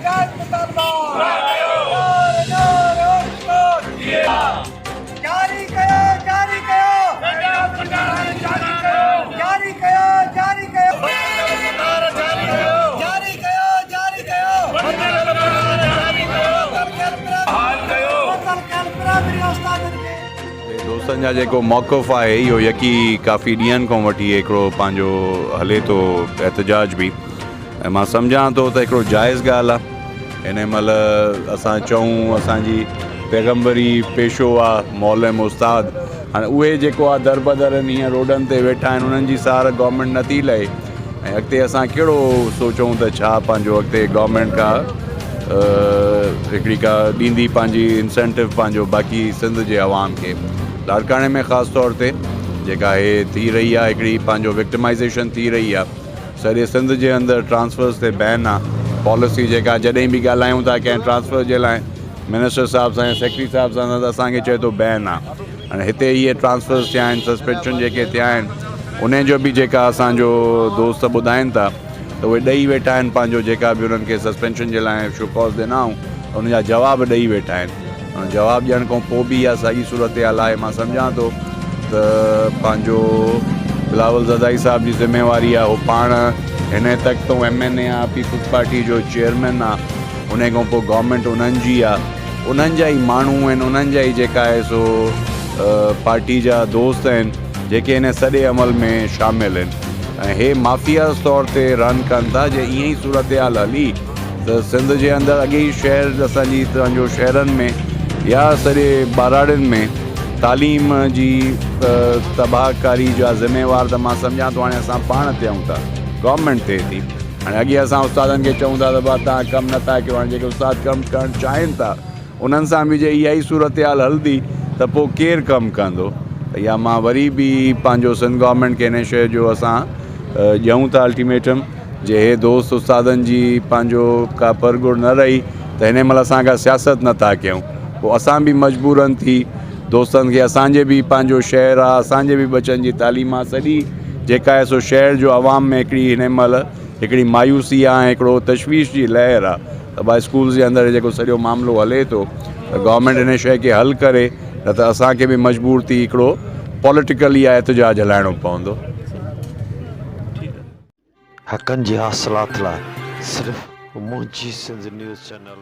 जायज़ मुतालबा नारे नारे हुकूमत जारी कयो जारी कयो जारी कयो जारी कयो जारी कयो जारी कयो दोस्तनि जा जेको मौक़िफ़ आहे इहो यकी काफ़ी ॾींहंनि खां वठी हिकिड़ो पंहिंजो हले थो एहतजाज बि ऐं मां सम्झां थो त हिकिड़ो जाइज़ ॻाल्हि आहे। हिन महिल असां चऊं असांजी पैगम्बरी पेशो आहे मौलम उस्ताद, हाणे उहे जेको आहे दर बदर हीअं रोडनि ते वेठा आहिनि, उन्हनि जी सार गवर्नमेंट नथी लहे ऐं अॻिते असां कहिड़ो सोचूं त छा पंहिंजो अॻिते गवर्नमेंट का हिकिड़ी का ॾींदी पंहिंजी इंसेंटिव पंहिंजो बाक़ी सिंध जे अवाम खे। लाड़काणे में ख़ासि तौर ते जेका हे थी रही आहे हिकिड़ी पंहिंजो विक्टिमाइज़ेशन थी रही आहे, सॼे सिंध जे अंदरि ट्रांसफर्स ते बैन आहे। पॉलिसी जेका जॾहिं बि ॻाल्हायूं था कंहिं ट्रांसफर जे लाइ मिनिस्टर साहिब सां या सेक्रेटरी साहिब सां त असांखे चए थो बैन आहे। हाणे हिते इहे ट्रांसफर्स थिया आहिनि, सस्पेंशन जेके थिया आहिनि उन जो बि जेका असांजो दोस्त ॿुधाइनि था त उहे ॾेई वेठा आहिनि पंहिंजो जेका बि उन्हनि खे सस्पेंशन जे लाइ शुकॉस ॾिनाऊं उनजा जवाब ॾेई वेठा आहिनि। जवाब ॾियण खां पोइ बि इहा साॻी सूरत हाल आहे। मां सम्झां थो त पंहिंजो बिलावल ज़दाई साहिब जी ज़िम्मेवारी आहे, उहो पाण हिन तक तो MNA आहे, पीपल्स पार्टी जो चेयरमैन आहे, उन खां पोइ गवर्नमेंट उन्हनि जी आहे, उन्हनि जा ई माण्हू आहिनि, उन्हनि जा ई जेका आहे सो पार्टी जा दोस्त आहिनि जेके हिन सॼे अमल में शामिलु आहिनि ऐं हे माफ़ियाज़ तौर ते रन कनि था। जे ईअं ई सूरत हाल हली त सिंध जे अंदरि अॻे ई शहर असांजी तव्हांजो शहरनि में या सॼे ॿाराड़ियुनि में तालीम जी तबाहकारी जा ज़िम्मेवार त मां सम्झां थो हाणे असां पाण थियूं था, गवर्नमेंट थिए थी। हाणे अॻे असां उस्तादनि खे चऊं था त भाउ तव्हां कमु नथा कयो, हाणे जेके उस्ताद कमु करणु चाहिनि था उन्हनि सां बि जे इहा ई सूरत हाल हलंदी त पोइ केरु कमु कंदो। त इहा मां वरी बि पंहिंजो सिंध गवर्नमेंट खे हिन शइ जो असां ॾियूं था अल्टीमेटम, जे हे दोस्त उस्तादनि जी पंहिंजो का परगुर न रही त हिन महिल असां का सियासत नथा कयूं, पोइ असां बि मजबूरनि थी दोस्तनि खे असांजे बि पंहिंजो शहर आहे, असांजे बि बचनि जी तालीम आहे, सॼी जेका आहे सो शहर जो अवाम में हिकिड़ी हिन महिल हिकिड़ी मायूसी आहे, हिकिड़ो तशवीश जी लहर आहे त भाई स्कूल जे अंदरि जेको सॼो मामिलो हले थो त गवर्नमेंट हिन शइ खे हल करे, न त असांखे बि मजबूर थी हिकिड़ो पॉलिटिकल इहा एहतजाज हलाइणो पवंदो। हक़नि जी हासिलात लाइ सिर्फ़ु मुंहिंजी सिंध न्यूज़ चैनल